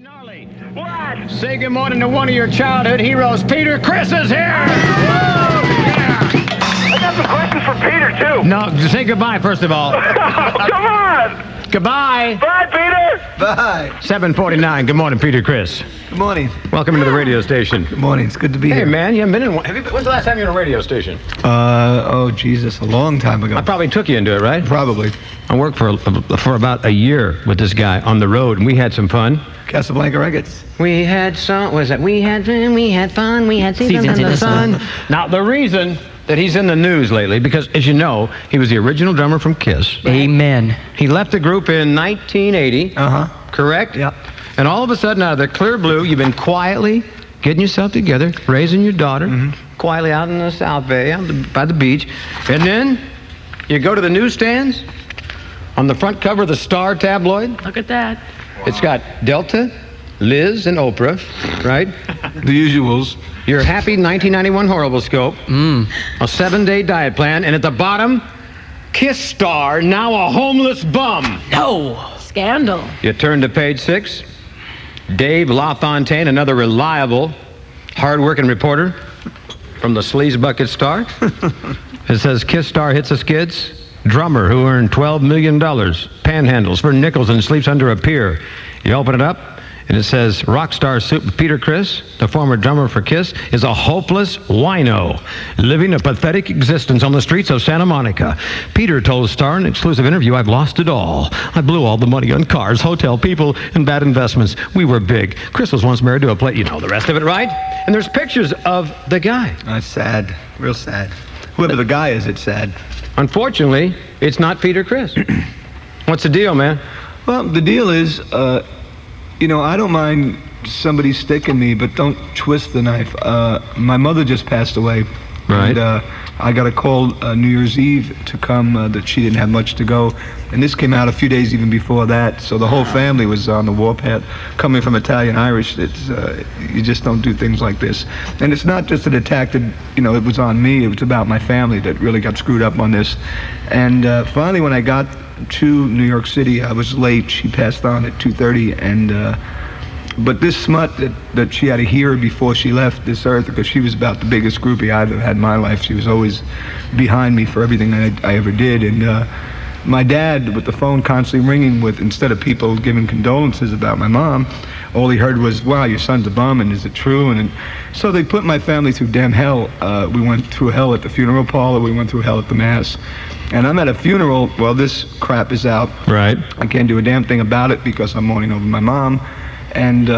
Gnarly. What? Say good morning to one of your childhood heroes. Peter Criss is here! Yeah. I got some questions for Peter, too. No, say goodbye, first of all. Come on! Goodbye. Bye, Peter! Bye. 7:49. Good morning, Peter Criss. Good morning. Welcome to the radio station. Good morning. It's good to be Hey, here. man, you haven't been in one. When's the last time you were in a radio station? Oh, Jesus, a long time ago. I probably took you into it, right? Probably. I worked for about a year with this guy on the road, and we had some fun. Casablanca Records. We had some, what was that? We had fun, we had seasons in the sun. Now, the reason that he's in the news lately, because, as you know, he was the original drummer from Kiss. Amen. He left the group in 1980. Correct? Yep. And all of a sudden, out of the clear blue, you've been quietly getting yourself together, raising your daughter, quietly out in the South Bay, by the beach. And then you go to the newsstands. On the front cover of the Star tabloid, Look at that. it's got Delta, Liz, and Oprah, right? The usuals. Your happy 1991 horoscope, a 7-day diet plan, and at the bottom, Kiss star, now a homeless bum. No. Scandal. You turn to page 6. Dave LaFontaine, another reliable, hard-working reporter from the Sleaze Bucket Star. It says, Kiss star hits the skids. Drummer who earned $12 million, panhandles for nickels and sleeps under a pier. You open it up, and it says, rock star Peter Criss, the former drummer for Kiss, is a hopeless wino, living a pathetic existence on the streets of Santa Monica. Peter told Star in an exclusive interview, I've lost it all. I blew all the money on cars, hotel, people, and bad investments. We were big. Criss was once married to a plate. You know the rest of it, right? And there's pictures of the guy. That's sad. Real sad. Whoever the guy is, it's sad. Unfortunately, it's not Peter Criss. What's the deal, man? Well, the deal is, you know, I don't mind somebody sticking me, but don't twist the knife. My mother just passed away. Right. And I got a call New Year's Eve to come, that she didn't have much to go. And this came out a few days even before that. So the whole family was on the warpath. Coming from Italian-Irish, it's, you just don't do things like this. And it's not just an attack that, you know, it was on me. It was about my family that really got screwed up on this. And finally, when I got to New York City, I was late. She passed on at 2:30, and but this smut that she had to hear before she left this earth, because she was about the biggest groupie I've ever had in my life. She was always behind me for everything I ever did. And my dad, with the phone constantly ringing, with instead of people giving condolences about my mom, all he heard was, wow, your son's a bum, and is it true? And so they put my family through damn hell. We went through hell at the funeral parlor. We went through hell at the mass. And I'm at a funeral. Well, this crap is out. Right. I can't do a damn thing about it because I'm mourning over my mom. And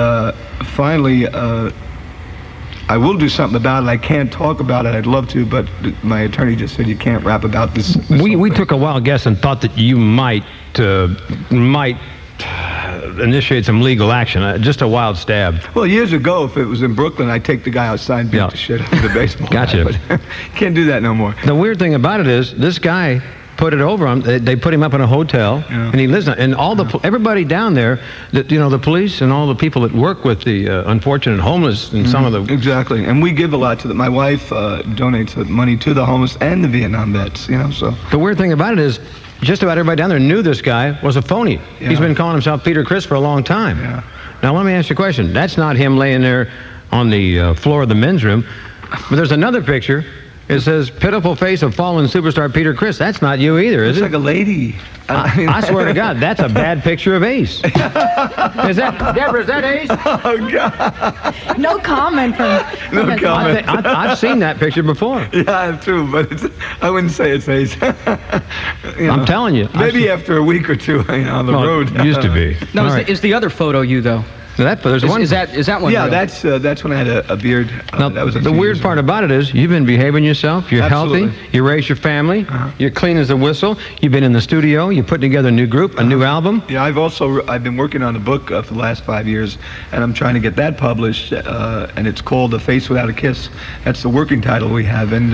finally, I will do something about it. I can't talk about it. I'd love to, but my attorney just said you can't rap about this. We took a wild guess and thought that you might initiate some legal action. Just a wild stab. Well, years ago, if it was in Brooklyn, I'd take the guy outside and beat the shit out of the baseball. Gotcha. Guy, but can't do that no more. The weird thing about it is, this guy put it over him. They put him up in a hotel, and he lives. And all everybody down there, you know, the police and all the people that work with the unfortunate homeless and some of the exactly. And we give a lot to them. My wife donates money to the homeless and the Vietnam vets. You know, so the weird thing about it is, just about everybody down there knew this guy was a phony. Yeah. He's been calling himself Peter Criss for a long time. Yeah. Now, let me ask you a question. That's not him laying there on the floor of the men's room. But there's another picture. It says, pitiful face of fallen superstar Peter Criss. That's not you either, is it? It's like a lady. I swear to God, that's a bad picture of Ace. Is that, Deborah, is that Ace? Oh, God. No comment from No comment. I've seen that picture before. Yeah, true, but I wouldn't say it's Ace. You know, I'm telling you. Maybe after a week or two, you know, on the road. It used to be. No, All is the other photo you, though? There's one. Is that one? Yeah, real? that's when I had a beard. Now, that was a the few weird years part ago. about it is, you've been behaving yourself. You're Absolutely. healthy. You raise your family. You're clean as a whistle. You've been in the studio. You're putting together a new group, a new album. Yeah, I've been working on a book for the last 5 years, and I'm trying to get that published. And it's called "A Face Without a Kiss." That's the working title we have. And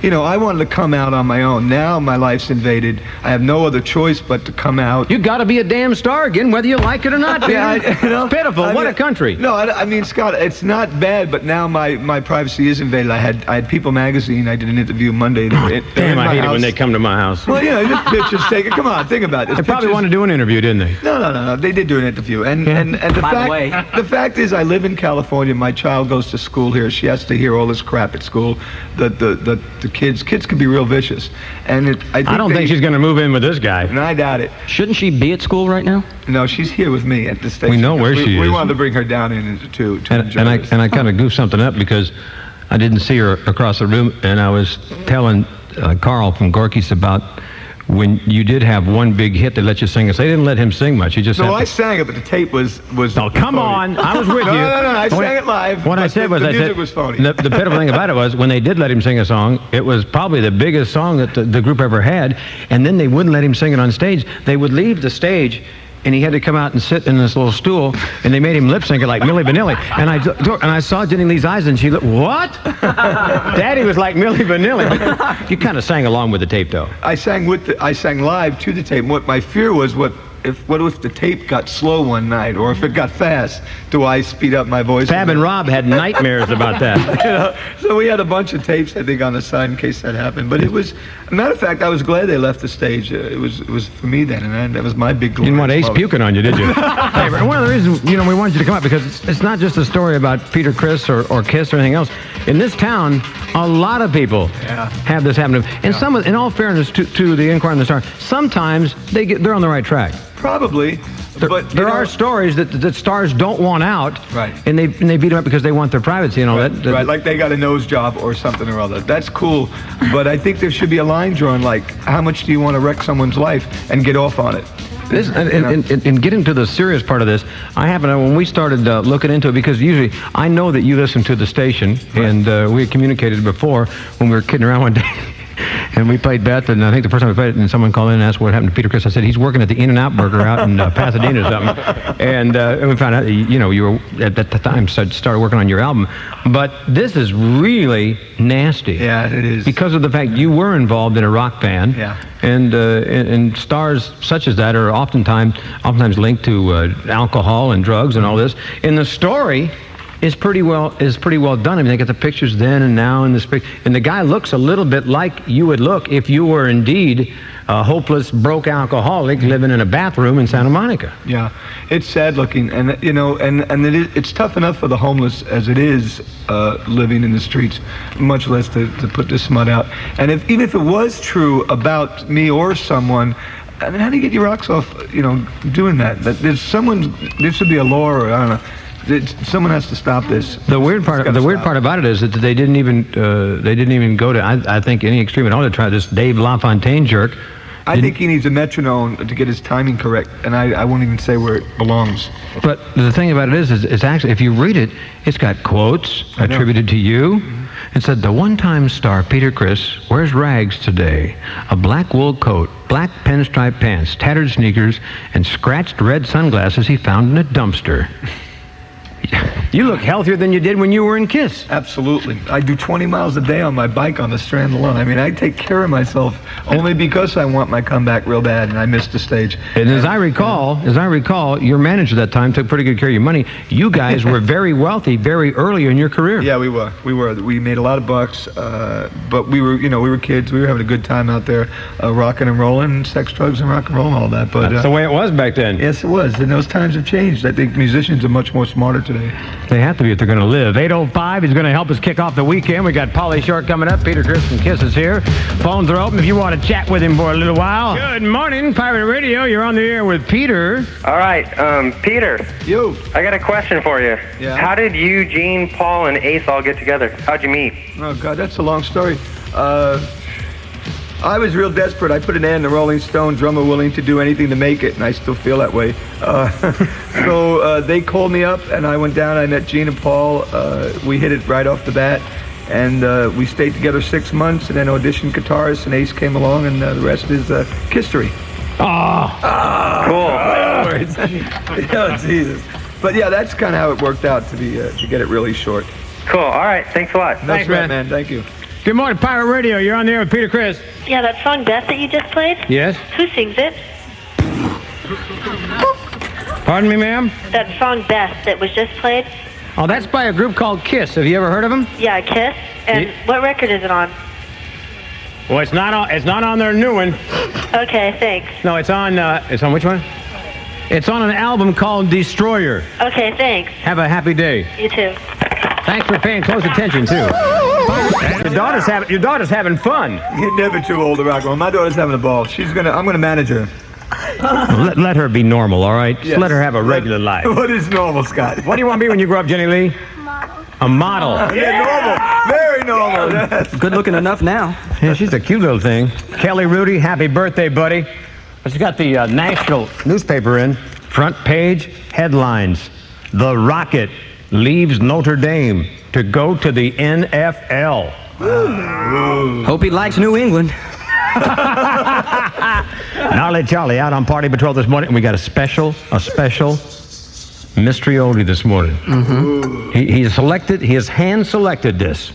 you know, I wanted to come out on my own. Now my life's invaded. I have no other choice but to come out. You got to be a damn star again, whether you like it or not. Yeah, Peter. you know, Pitiful. pitiful. What a country. No, I mean, Scott, it's not bad, but now my privacy is invaded. I had People magazine. I did an interview Monday. Damn, I hate it when they come to my house. Well, just pictures taken. Come on, think about it. They probably want to do an interview, didn't they? No. They did do an interview. And the fact is, I live in California. My child goes to school here. She has to hear all this crap at school. The kids can be real vicious. And I don't think she's going to move in with this guy. And I doubt it. Shouldn't she be at school right now? No, she's here with me at the station. We know where she is. We wanted to bring her down in to enjoy this. And I kind of goofed something up because I didn't see her across the room, and I was telling Carl from Gorky's about when you did have one big hit, they let you sing. They didn't let him sing much. He just I sang it, but the tape was. Oh, come on! I was with you. No. I sang it live. What I said was, the music was phony. The pitiful thing about it was when they did let him sing a song, it was probably the biggest song that the group ever had, and then they wouldn't let him sing it on stage. They would leave the stage, and he had to come out and sit in this little stool, and they made him lip sync it like Milli Vanilli. And I saw Jenny Lee's eyes, and she looked, what? Daddy was like Milli Vanilli. You kind of sang along with the tape, though. I sang live to the tape. What my fear was, what if the tape got slow one night, or if it got fast, do I speed up my voice? Fab and Rob had nightmares about that. So we had a bunch of tapes, I think, on the side in case that happened. But it was, a matter of fact, I was glad they left the stage. It was for me then, and that was my big glory. You didn't want Ace puking on you, did you? Hey, one of the reasons we wanted you to come up, because it's not just a story about Peter Criss or Kiss or anything else. In this town, a lot of people have this happen. And some, in all fairness to the Inquirer and the Star, sometimes they're on the right track. Probably, but there are stories that stars don't want out, right? And they beat them up because they want their privacy and all that. Right, like they got a nose job or something or other. That's cool, but I think there should be a line drawn, like how much do you want to wreck someone's life and get off on it? And getting to the serious part of this, I happen to, when we started looking into it, because usually I know that you listen to the station, and we had communicated before when we were kidding around one day. And we played Beth, and I think the first time we played it, and someone called in and asked what happened to Peter Criss. I said, he's working at the In-N-Out Burger out in Pasadena or something. And we found out, you were, at the time, started working on your album. But this is really nasty. Yeah, it is. Because of the fact you were involved in a rock band. Yeah. And stars such as that are oftentimes linked to alcohol and drugs and all this. In the story, is pretty well done. I mean, they get the pictures then and now in this picture, and the guy looks a little bit like you would look if you were indeed a hopeless, broke alcoholic living in a bathroom in Santa Monica. Yeah, it's sad looking, and it's tough enough for the homeless as it is living in the streets, much less to put this smut out. And even if it was true about me or someone, I mean, how do you get your rocks off? Doing that. There should be a law, or I don't know. Someone has to stop this. The weird part about it is that they didn't even go to I think any extreme at all to try this Dave LaFontaine jerk. I think he needs a metronome to get his timing correct, and I won't even say where it belongs. But the thing about it is it's actually, if you read it, it's got quotes attributed to you. It said, the one-time star Peter Criss wears rags today, a black wool coat, black pinstripe pants, tattered sneakers, and scratched red sunglasses he found in a dumpster. You look healthier than you did when you were in Kiss. Absolutely. I do 20 miles a day on my bike on the Strand alone. I mean, I take care of myself only because I want my comeback real bad, and I missed the stage. And as I recall, your manager at that time took pretty good care of your money. You guys were very wealthy very early in your career. Yeah, we were. We made a lot of bucks, but we were kids. We were having a good time out there, rocking and rolling, sex, drugs, and rock and roll and all that. But that's the way it was back then. Yes, it was. And those times have changed. I think musicians are much more smarter today. They have to be if they're going to live. 8:05 is going to help us kick off the weekend. We got Pauly Shore coming up. Peter Criss from Kiss is here. Phones are open if you want to chat with him for a little while. Good morning, Pirate Radio. You're on the air with Peter. All right, Peter. You. I got a question for you. Yeah. How did you, Gene, Paul, and Ace all get together? How'd you meet? Oh, God, that's a long story. I was real desperate. I put an ad in the Rolling Stone, drummer willing to do anything to make it, and I still feel that way. So they called me up, and I went down. I met Gene and Paul. We hit it right off the bat, and we stayed together 6 months, and then auditioned guitarists, and Ace came along, and the rest is history. Cool. Oh, Jesus. But yeah, that's kind of how it worked out to get it really short. Cool. All right. Thanks a lot. Thanks, man. Thank you. Good morning, Pirate Radio. You're on the air with Peter Criss. Yeah, that song Death that you just played? Yes. Who sings it? Pardon me, ma'am? That song Best that was just played? Oh, that's by a group called Kiss. Have you ever heard of them? Yeah, Kiss. And what record is it on? Well, it's not on their new one. Okay, thanks. No, it's on which one? It's on an album called Destroyer. Okay, thanks. Have a happy day. You too. Thanks for paying close attention, too. Your daughter's having fun. You're never too old to rock and roll. My daughter's having a ball. I'm gonna manage her. Let her be normal, all right? Yes. Just let her have a regular life. What is normal, Scott? What do you want to be when you grow up, Jenny Lee? A model. Yeah, normal. Very normal. Yes. Good looking enough now. Yeah, she's a cute little thing. Kelly Rudy, happy birthday, buddy. She's got the national newspaper in. Front page headlines. The Rocket leaves Notre Dame to go to the NFL. Hope he likes New England. Gnarly Charlie out on Party Patrol this morning. We got a special mystery oldie this morning. Mm-hmm. He has hand-selected this.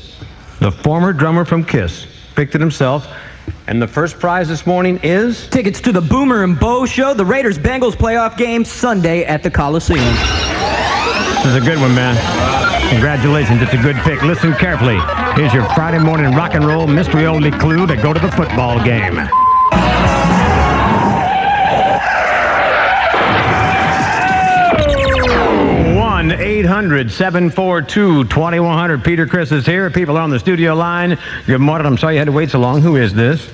The former drummer from Kiss picked it himself. And the first prize this morning is? Tickets to the Boomer and Bo Show, the Raiders-Bengals playoff game, Sunday at the Coliseum. This is a good one, man. Congratulations, it's a good pick. Listen carefully. Here's your Friday morning rock and roll mystery oldie clue to go to the football game. 1-800-742-2100. Peter Criss is here. People are on the studio line. Good morning. I'm sorry you had to wait so long. Who is this?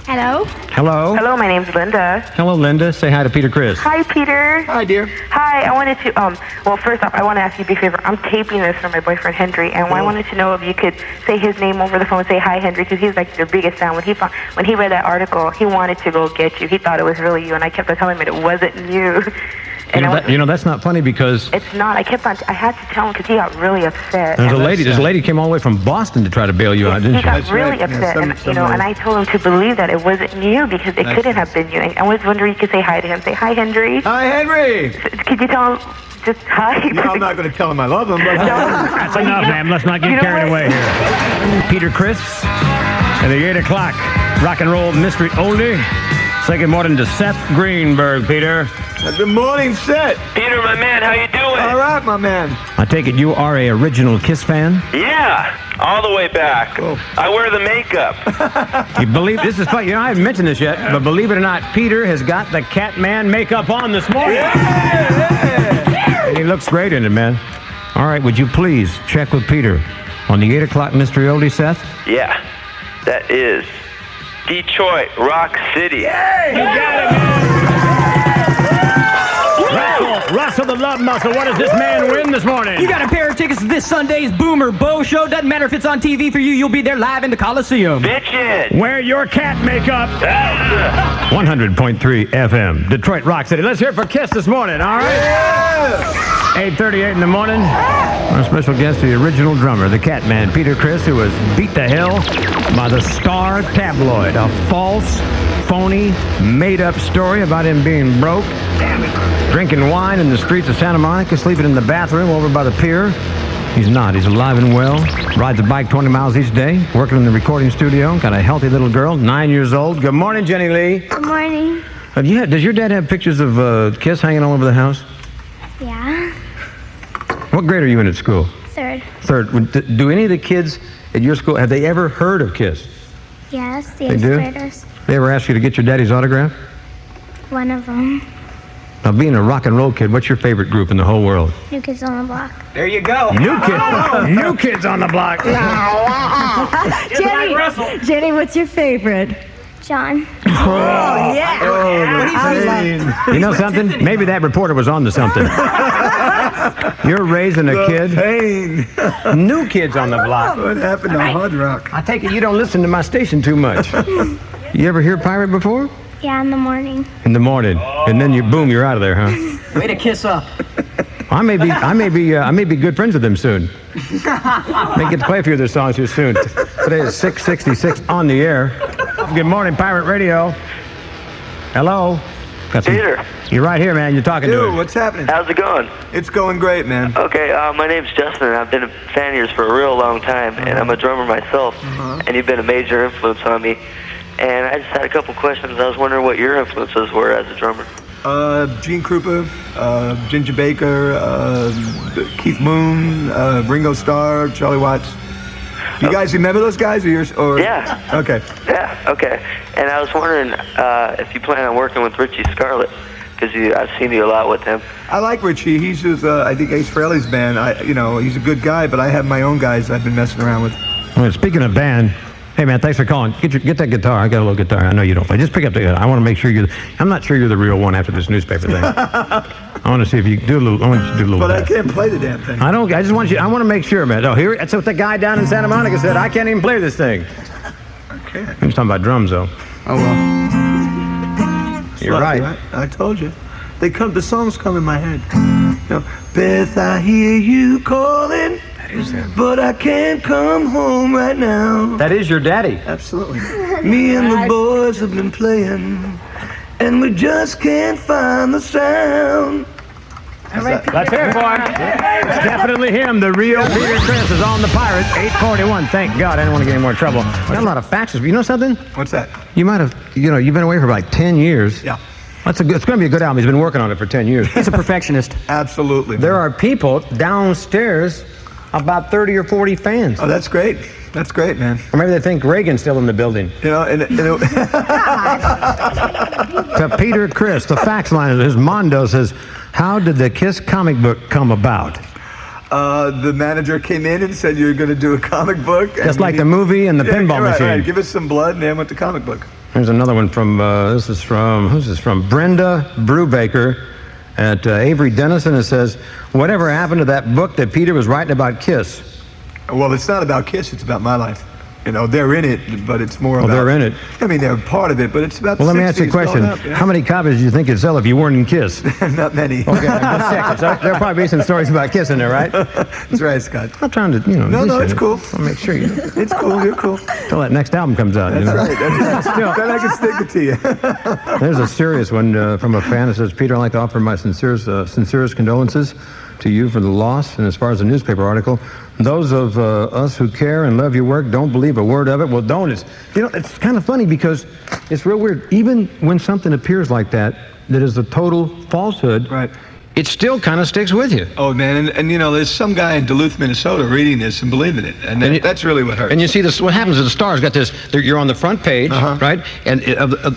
Hello. Hello. Hello, my name's Linda. Hello, Linda. Say hi to Peter Criss. Hi, Peter. Hi, dear. Hi, I wanted to, well, first off, I want to ask you a big favor. I'm taping this for my boyfriend, Henry, and I wanted to know if you could say his name over the phone and say, hi, Henry, because he's like your biggest fan. When he read that article, he wanted to go get you. He thought it was really you, and I kept on telling him it wasn't you. You know, that's not funny because it's not. I had to tell him because he got really upset. There's a lady came all the way from Boston to try to bail you out, didn't she? He got really upset, and I told him to believe that it wasn't you because it couldn't have been you. And I was wondering if you could say hi to him. Say hi, Henry. Hi, Henry. Could you tell him just hi? No, I'm not going to tell him I love him, but That's enough, ma'am. Let's not get carried away here. Peter Criss at the 8 o'clock rock and roll mystery oldie. Say good morning to Seth Greenberg, Peter. Good morning, Seth. Peter, my man, how you doing? All right, my man. I take it you are a original Kiss fan? Yeah, all the way back. Oh. I wear the makeup. You believe this is funny? You know, I haven't mentioned this yet, but believe it or not, Peter has got the Catman makeup on this morning. Yeah. And he looks great in it, man. All right, would you please check with Peter on the 8 o'clock mystery oldie, Seth? Yeah, that is Detroit, Rock City. You got it, man. Russell the Love Muscle, what does this man win this morning? You got a pair of tickets to this Sunday's Boomer Bo Show. Doesn't matter if it's on TV for you, you'll be there live in the Coliseum. Bitchin'. Wear your cat makeup. 100.3 FM, Detroit Rock City. Let's hear it for Kiss this morning, all right? Yeah. 8:38 in the morning. Our special guest, the original drummer, the Catman, Peter Criss, who was beat to hell by the Star tabloid. A false, phony, made-up story about him being broke, drinking wine in the streets of Santa Monica, sleeping in the bathroom over by the pier. He's not. He's alive and well. Rides a bike 20 miles each day, working in the recording studio. Got a healthy little girl, 9 years old. Good morning, Jenny Lee. Good morning. Does your dad have pictures of Kiss hanging all over the house? Yeah. What grade are you in at school? Third. Third. Do any of the kids at your school, have they ever heard of Kiss? Yes, the They do? inspirators. They ever ask you to get your daddy's autograph? One of them. Now, being a rock and roll kid, what's your favorite group in the whole world? New Kids on the Block. There you go. New Kids on the Block. Jenny, what's your favorite? John. You know something? Maybe that reporter was on to something. You're raising a kid. Pain. New Kids on the Block. What happened to Hard Rock? I take it you don't listen to my station too much. You ever hear Pirate before? Yeah, in the morning. In the morning, and then you're out of there, huh? Way to kiss up. I may be good friends with them soon. May get to play a few of their songs here soon. Today is 6:66 on the air. Good morning, Pirate Radio. Hello. Peter. You're right here, man. You're talking to Dude, him. what's happening? How's it going? It's going great, man. Okay, my name's Justin, and I've been a fan of yours for a real long time, and I'm a drummer myself, and you've been a major influence on me. And I just had a couple questions. I was wondering what your influences were as a drummer. Gene Krupa, Ginger Baker, Keith Moon, Ringo Starr, Charlie Watts. You guys remember those guys? Yeah. Okay. Yeah, okay. And I was wondering if you plan on working with Richie Scarlett, because I've seen you a lot with him. I like Richie. He's with, I think, Ace Frehley's band. He's a good guy, but I have my own guys I've been messing around with. Well, speaking of band, hey man, thanks for calling. Get that guitar. I got a little guitar. I know you don't play. Just pick up the guitar. I want to make sure I'm not sure you're the real one after this newspaper thing. I want to see if you do a little. I want you to do a little. But bit. I can't play the damn thing. I just want you. I want to make sure, man. Oh, here. That's what the guy down in Santa Monica said. I can't even play this thing. Okay. He was talking about drums, though. Oh well. You're right. I told you. The songs come in my head. Beth, I hear you calling, but I can't come home right now. That is your daddy. Absolutely. Me and the boys have been playing, and we just can't find the sound. Let's hear it for him. Definitely him. The real Peter Criss is on the Pirates. 8:41. Thank God. I didn't want to get any more trouble. Got a lot of faxes. You know something? What's that? You might have. You've been away for like 10 years. Yeah. It's going to be a good album. He's been working on it for 10 years. He's a perfectionist. Absolutely. There are people downstairs, about 30 or 40 fans. Oh, that's great. That's great, man. Or maybe they think Reagan's still in the building. To Peter Criss, the fax line, his Mondo says, how did the Kiss comic book come about? The manager came in and said, you're going to do a comic book. Just like the movie and the pinball machine. Right. Give us some blood, and then went to comic book. Here's another one from, who's this from? Brenda Brubaker at Avery Dennison. It says, whatever happened to that book that Peter was writing about Kiss? Well, it's not about Kiss, it's about my life. They're in it, but it's more about... they're in it. I mean, they're part of it, but it's about Well, let me ask you a question. How many copies do you think you'd sell if you weren't in Kiss? Not many. Okay, I'm just checking. So there'll probably be some stories about Kiss in there, right? That's right, Scott. I'm trying to, No, it's cool. I'll make sure you... It's cool, you're cool. Until that next album comes out, That's right. Then I can stick it to you. There's a serious one from a fan that says, Peter, I'd like to offer my sincerest condolences to you for the loss. And as far as the newspaper article, those of us who care and love your work don't believe a word of it. Well, don't. It's kind of funny because it's real weird. Even when something appears like that is a total falsehood, right, it still kind of sticks with you. Oh, man, and there's some guy in Duluth, Minnesota reading this and believing it, and that's really what hurts. And you see this, what happens is the Star's got this, you're on the front page, right, and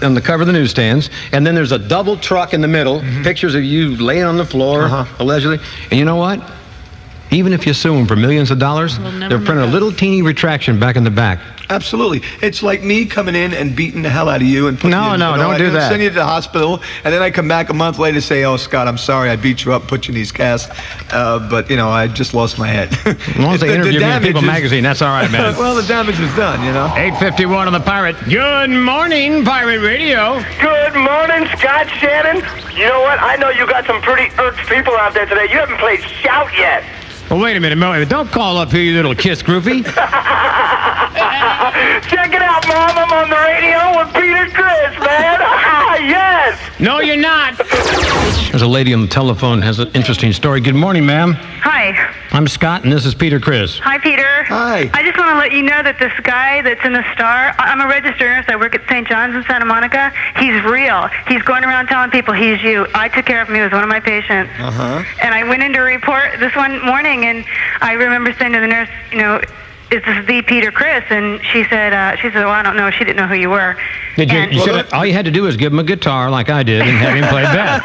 on the cover of the newsstands, and then there's a double truck in the middle, pictures of you laying on the floor, allegedly, and you know what? Even if you sue them for millions of dollars, they're printing a little teeny retraction back in the back. Absolutely. It's like me coming in and beating the hell out of you and putting you in, don't do that. Send you to the hospital, and then I come back a month later and say, oh, Scott, I'm sorry, I beat you up, put you in these casts, but, I just lost my head. As long as they interview me in People magazine, that's all right, man. Well, the damage is done, 8:51 on the Pirate. Good morning, Pirate Radio. Good morning, Scott Shannon. You know what? I know you got some pretty irked people out there today. You haven't played Shout yet. Well, wait a minute, don't call up here, you little Kiss groupie. Check it out, Mom. I'm on the radio with Peter Criss, man. Yes. No, you're not. There's a lady on the telephone has an interesting story. Good morning, ma'am. Hi. I'm Scott, and this is Peter Criss. Hi, Peter. Hi. I just want to let you know that this guy that's in the Star, I'm a registered nurse. I work at St. John's in Santa Monica. He's real. He's going around telling people he's you. I took care of him. He was one of my patients. And I went in to report this one morning, and I remember saying to the nurse, is this the Peter Criss? And she said, well, I don't know. She didn't know who you were. All you had to do was give him a guitar like I did and have him play Beth.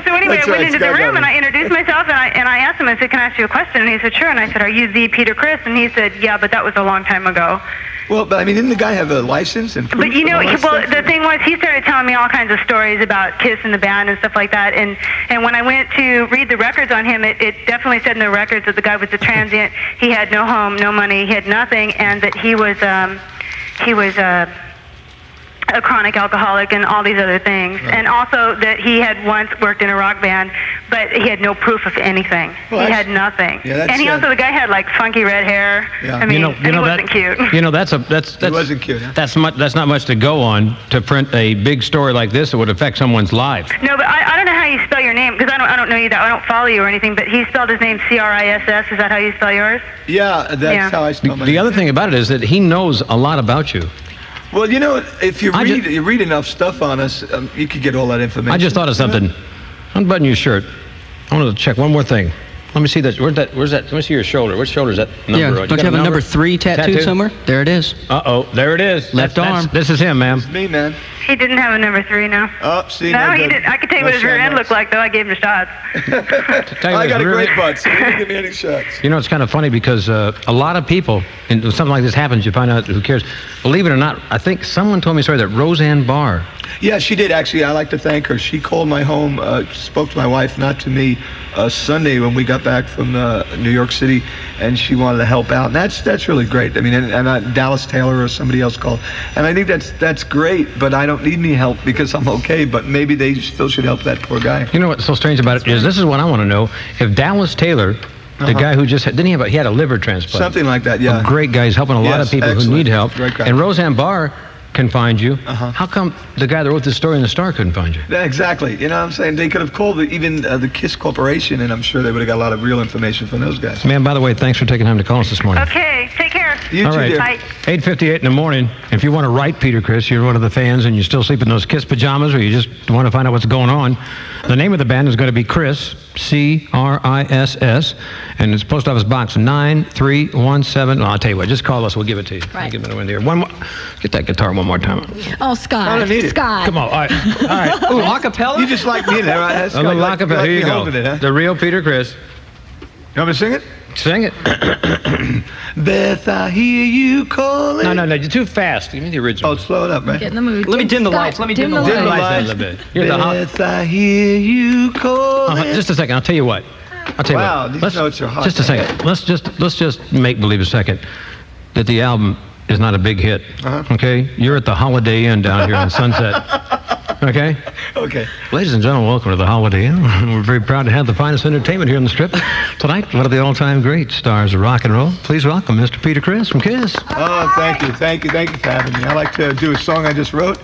So anyway, I went into the room and I introduced myself and I asked him, I said, can I ask you a question? And he said, sure. And I said, are you the Peter Criss? And he said, yeah, but that was a long time ago. Well, but I mean, didn't the guy have a license? But the thing was, he started telling me all kinds of stories about Kiss and the band and stuff like that. And when I went to read the records on him, it definitely said in the records that the guy was a transient. He had no home, no money, he had nothing, and that he was a chronic alcoholic and all these other things. Right. And also that he had once worked in a rock band, but he had no proof of anything. He had nothing. Yeah, and the guy had like funky red hair. Yeah. I mean, he wasn't cute. He wasn't cute. Huh? That's not much to go on to print a big story like this that would affect someone's life. No, but I don't know how you spell your name, because I don't know you that. I don't follow you or anything, but he spelled his name C-R-I-S-S. Is that how you spell yours? Yeah, that's how I spell my name. The other thing about it is that he knows a lot about you. Well, you know, if you I you read enough stuff on us, you could get all that information. I just thought of something. Unbutton your shirt. I wanted to check one more thing. Let me see that. Where's that? Let me see your shoulder. Which shoulder is that number? Yeah, don't you have a number 3 tattooed somewhere? There it is. Uh-oh, there it is. Left arm. This is him, ma'am. It's me, man. He didn't have a number 3, no. Oh, see. No, he didn't. I could tell you what his rear end looked like, though. I gave him the shots. I got a great butt, so you didn't give me any shots. You know, it's kind of funny because a lot of people, and when something like this happens, you find out who cares. Believe it or not, I think someone told me a story that Roseanne Barr. Yeah, she did, actually. I like to thank her. She called my home, spoke to my wife, not to me, Sunday when we got back from New York City, and she wanted to help out. And that's really great. I mean, and Dallas Taylor or somebody else called. And I think that's great, but I don't need any help because I'm okay, but maybe they still should help that poor guy. You know what's so strange about it is, this is what I want to know. If Dallas Taylor, the guy who just had, he had a liver transplant. Something like that, yeah. A great guy. He's helping a lot of people who need help. Great guy. And Roseanne Barr can find you. How come the guy that wrote this story in the Star couldn't find you? Yeah, exactly. You know what I'm saying? They could have called even the KISS Corporation, and I'm sure they would have got a lot of real information from those guys. Man, by the way, thanks for taking time to call us this morning. Okay, take care. You All too, right. dear. Bye. 8:58 in the morning. If you want to write Peter Criss, you're one of the fans and you still sleep in those KISS pajamas, or you just want to find out what's going on, the name of the band is going to be Criss, C-R-I-S-S, and it's Post Office Box 9317. I'll tell you what, just call us. We'll give it to you. Right. I'll give it in there. One more. Get that guitar one more time. Oh, Scott. I don't need it. Scott. Come on. All right. All right. Ooh, acapella? You just like me there, right? That's A little like acapella. Here you me go. holding it, huh? The real Peter Criss. You want me to sing it? Sing it. Beth, I hear you calling. No, you're too fast. Give me the original. Oh, slow it up, man. Get in the mood. Let me dim the Scott, lights. Let me dim the Dim the lights. lights. A little bit. You're the Beth, I hear you calling. Just a second. I'll tell you what. Wow, these notes are hot. Just a second. Let's just make believe a second that the album is not a big hit. Okay? You're at the Holiday Inn down here on Sunset. Okay? Okay. Ladies and gentlemen, welcome to the Holiday Inn. We're very proud to have the finest entertainment here on the Strip. Tonight, one of the all-time great stars of rock and roll. Please welcome Mr. Peter Criss from KISS. Oh, thank you for having me. I like to do a song I just wrote.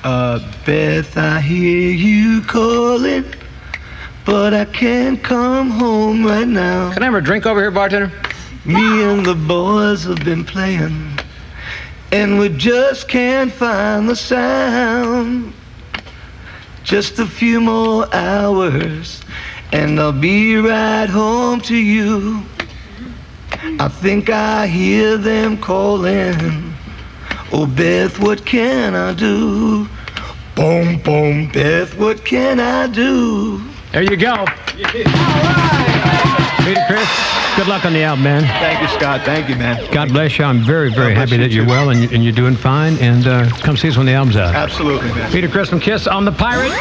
Beth, I hear you calling, but I can't come home right now. Can I have a drink over here, bartender? Me and the boys have been playing, and we just can't find the sound. Just a few more hours, and I'll be right home to you. I think I hear them calling. Oh, Beth, what can I do? Boom, boom, Beth, what can I do? There you go. All right. Peter Criss, good luck on the album, man. Thank you, Scott. Thank you, man. God bless you. I'm very, very happy that you're well and you're doing fine. And come see us when the album's out. Absolutely, man. Peter Criss from KISS on the Pirate.